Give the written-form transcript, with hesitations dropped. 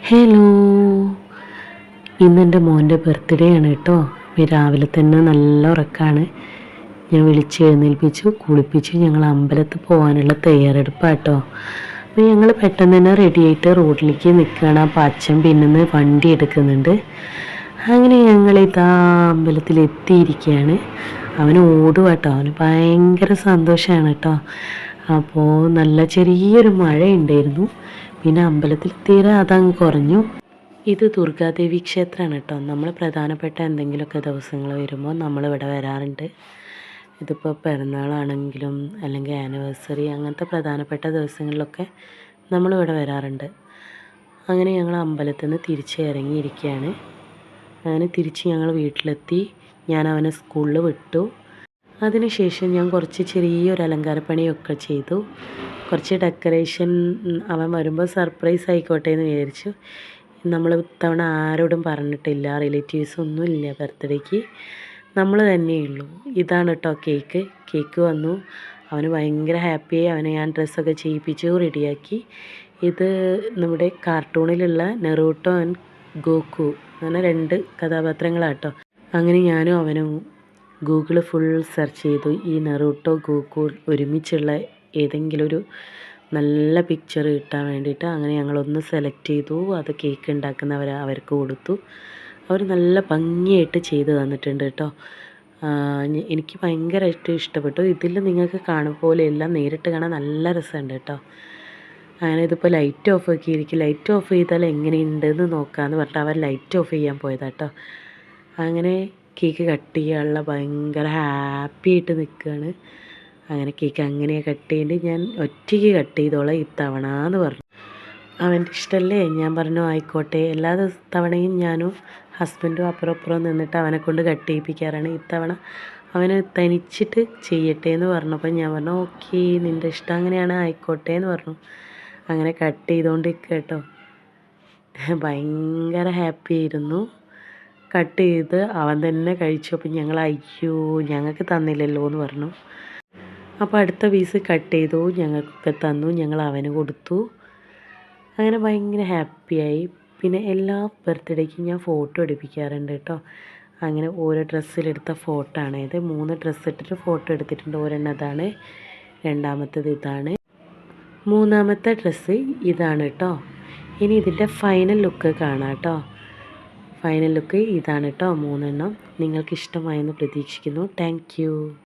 Hello, ഇന്നെൻ്റെ മോൻ്റെ birthday ആണ് കേട്ടോ. രാവിലെ തന്നെ നല്ല ഉറക്കമാണ്. ഞാൻ വിളിച്ച് എഴുന്നേൽപ്പിച്ചു, കുളിപ്പിച്ച് ഞങ്ങൾ അമ്പലത്തിൽ പോകാനുള്ള തയ്യാറെടുപ്പാട്ടോ. അപ്പോൾ ഞങ്ങൾ പെട്ടെന്ന് തന്നെ റെഡിയായിട്ട് റോഡിലേക്ക് നിൽക്കുകയാണ്. അപ്പോൾ അച്ഛൻ പിന്നിന്ന് വണ്ടി എടുക്കുന്നുണ്ട്. അങ്ങനെ ഞങ്ങൾ ഇതാ അമ്പലത്തിൽ എത്തിയിരിക്കുകയാണ്. അവന് ഓടുക കേട്ടോ, അവന് ഭയങ്കര സന്തോഷമാണ് കേട്ടോ. അപ്പോൾ നല്ല ചെറിയൊരു മഴ ഉണ്ടായിരുന്നു. പിന്നെ അമ്പലത്തിൽ തീരെ അതങ്ങ് കുറഞ്ഞു. ഇത് ദുർഗാദേവി ക്ഷേത്രമാണ് കേട്ടോ. നമ്മൾ പ്രധാനപ്പെട്ട എന്തെങ്കിലുമൊക്കെ ദിവസങ്ങൾ വരുമ്പോൾ നമ്മളിവിടെ വരാറുണ്ട്. ഇതിപ്പോൾ പിറന്നാളാണെങ്കിലും അല്ലെങ്കിൽ ആനിവേഴ്സറി അങ്ങനത്തെ പ്രധാനപ്പെട്ട ദിവസങ്ങളിലൊക്കെ നമ്മളിവിടെ വരാറുണ്ട്. അങ്ങനെ ഞങ്ങൾ അമ്പലത്തിൽ നിന്ന് തിരിച്ച് ഇറങ്ങിയിരിക്കുകയാണ്. അങ്ങനെ തിരിച്ച് ഞങ്ങൾ വീട്ടിലെത്തി. ഞാൻ അവനെ സ്കൂളിൽ വിട്ടു. അതിനുശേഷം ഞാൻ കുറച്ച് ചെറിയൊരു അലങ്കാരപ്പണിയൊക്കെ ചെയ്തു. കുറച്ച് ഡെക്കറേഷൻ അവൻ വരുമ്പോൾ സർപ്രൈസ് ആയിക്കോട്ടെ എന്ന് വിചാരിച്ചു. നമ്മൾ ഇത്തവണ ആരോടും പറഞ്ഞിട്ടില്ല, റിലേറ്റീവ്സൊന്നും ഇല്ല ബർത്ത്ഡേക്ക്, നമ്മൾ തന്നെയുള്ളൂ. ഇതാണ് കേട്ടോ കേക്ക് വന്നു. അവന് ഭയങ്കര ഹാപ്പിയായി. അവനെ ഞാൻ ഡ്രസ്സൊക്കെ ചെയ്യിപ്പിച്ചു, റെഡിയാക്കി. ഇത് നമ്മുടെ കാർട്ടൂണിലുള്ള നെറൂട്ടോ ആൻഡ് ഗോക്കു അങ്ങനെ 2 കഥാപാത്രങ്ങളാട്ടോ. അങ്ങനെ ഞാനും അവനും ഗൂഗിൾ ഫുൾ സെർച്ച് ചെയ്തു. ഈ നെറൂട്ടോ ഗോക്കു ഒരുമിച്ചുള്ള ഏതെങ്കിലും ഒരു നല്ല പിക്ചർ കിട്ടാൻ വേണ്ടിയിട്ട്. അങ്ങനെ ഞങ്ങളൊന്ന് സെലക്ട് ചെയ്തു. അത് കേക്ക് ഉണ്ടാക്കുന്നവർ അവർക്ക് കൊടുത്തു. അവർ നല്ല ഭംഗിയായിട്ട് ചെയ്ത് തന്നിട്ടുണ്ട് കേട്ടോ. എനിക്ക് ഭയങ്കരമായിട്ട് ഇഷ്ടപ്പെട്ടു. ഇതിൽ നിങ്ങൾക്ക് കാണും പോലെ എല്ലാം നേരിട്ട് കാണാൻ നല്ല രസമുണ്ട് കേട്ടോ. അങ്ങനെ ഇതിപ്പോൾ ലൈറ്റ് ഓഫ് ആക്കിയിരിക്കും. ലൈറ്റ് ഓഫ് ചെയ്താൽ എങ്ങനെയുണ്ടെന്ന് നോക്കാമെന്ന് പറഞ്ഞിട്ട് അവർ ലൈറ്റ് ഓഫ് ചെയ്യാൻ പോയതാട്ടോ. അങ്ങനെ കേക്ക് കട്ട് ചെയ്യാനുള്ള ഭയങ്കര ഹാപ്പി ആയിട്ട് നിൽക്കുകയാണ്. അങ്ങനെ കേക്ക് അങ്ങനെ കട്ട് ചെയ്യേണ്ടി ഞാൻ ഒറ്റയ്ക്ക് കട്ട് ചെയ്തോളാം ഇത്തവണ എന്ന് പറഞ്ഞു. അവൻ്റെ ഇഷ്ടമല്ലേ, ഞാൻ പറഞ്ഞു ആയിക്കോട്ടെ. എല്ലാ തവണയും ഞാനും ഹസ്ബൻഡും അപ്പുറം നിന്നിട്ട് അവനെ കൊണ്ട് കട്ട് ചെയ്യിപ്പിക്കാറാണ്. ഇത്തവണ അവന് തനിച്ചിട്ട് ചെയ്യട്ടെ എന്ന് പറഞ്ഞപ്പോൾ ഞാൻ പറഞ്ഞു ഓക്കെ, നിൻ്റെ ഇഷ്ടം അങ്ങനെയാണ്, ആയിക്കോട്ടെ എന്ന് പറഞ്ഞു. അങ്ങനെ കട്ട് ചെയ്തുകൊണ്ടിരിക്കുക കേട്ടോ. ഭയങ്കര ഹാപ്പി ആയിരുന്നു. കട്ട് ചെയ്ത് അവൻ തന്നെ കഴിച്ചു. അപ്പം ഞങ്ങൾ അയ്യോ ഞങ്ങൾക്ക് തന്നില്ലല്ലോ എന്ന് പറഞ്ഞു. അപ്പോൾ അടുത്ത പീസ് കട്ട് ചെയ്തു, ഞങ്ങൾക്കൊക്കെ തന്നു, ഞങ്ങൾ അവന് കൊടുത്തു. അങ്ങനെ ഭയങ്കര ഹാപ്പിയായി. പിന്നെ എല്ലാ ബർത്ത്ഡേക്കും ഞാൻ ഫോട്ടോ എടുപ്പിക്കാറുണ്ട് കേട്ടോ. അങ്ങനെ ഓരോ ഡ്രസ്സിലെടുത്ത ഫോട്ടോ ആണ് ഇത്. 3 ഡ്രസ്സ് ഇട്ടിട്ട് ഫോട്ടോ എടുത്തിട്ടുണ്ട്. ഒരെണ്ണം ഇതാണ്, രണ്ടാമത്തേത് ഇതാണ്, മൂന്നാമത്തെ ഡ്രസ്സ് ഇതാണ് കേട്ടോ. ഇനി ഇതിൻ്റെ ഫൈനൽ ലുക്ക് കാണാം കേട്ടോ. ഫൈനൽ ലുക്ക് ഇതാണ് കേട്ടോ, 3 എണ്ണം. നിങ്ങൾക്ക് ഇഷ്ടമായെന്ന് പ്രതീക്ഷിക്കുന്നു. Thank you.